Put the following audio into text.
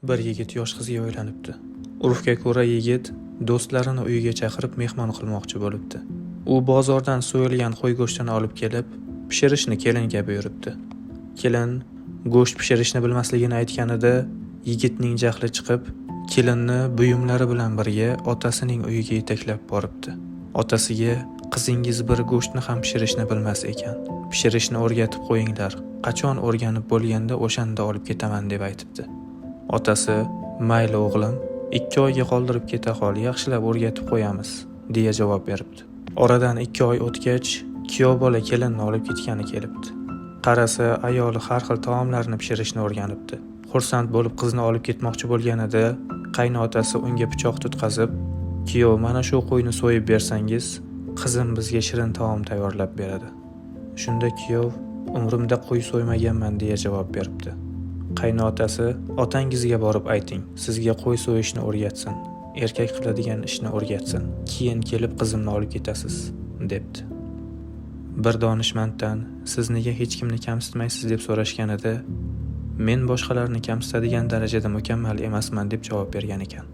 Bir yigit yosh qizga uylanibdi. Urfga ko'ra yigit do'stlarini uyiga chaqirib mehmon qilmoqchi bo'libdi. U bozordan so'yilgan qo'y go'shtini olib kelib, pishirishni kelinga buyuribdi. Kelin go'sht pishirishni bilmasligini aytganida yigitning jahli chiqib, kelinni buyumlari bilan birga otasining uyiga yetaklab boribdi. Otasiga qizingiz bir go'shtni ham pishirishni bilmas ekan. Pishirishni o'rgatib qo'yinglar. Qachon o'rganib bo'lganda o'shanda olib ketaman deb aytibdi. Otasi, mayli o'g'lim, 2 oyga qoldirib keta qol, yaxshilab o'rgatib qo'yamiz, deya javob beribdi. Oradan 2 oy o'tgach, kuyov bola kelinni olib ketgani kelibdi. Qarasa, ayoli har xil taomlarni pishirishni o'rganibdi. Xursand bo'lib qizni olib ketmoqchi bo'lganida, qaynotasi unga pichoq tutqazib, "Kuyov, mana shu qo'yni so'yib bersangiz, qizim bizga shirin taom tayyorlab beradi." Shunda kuyov, "Umrimda qo'y so'ymaganman", deya javob beribdi. Qaynotasi, "Otangizga borib ayting, sizga qo'y so'yishni o'rgatsin, erkak qiladigan ishni o'rgatsin, keyin kelib qizimni olib ketasiz", debdi. Bir donishmanddan "Siz nega hech kimni kamsitmaysiz?" deb so'rashganida, "Men boshqalarni kamsitadigan darajada mukammal emasman", deb javob bergan ekan.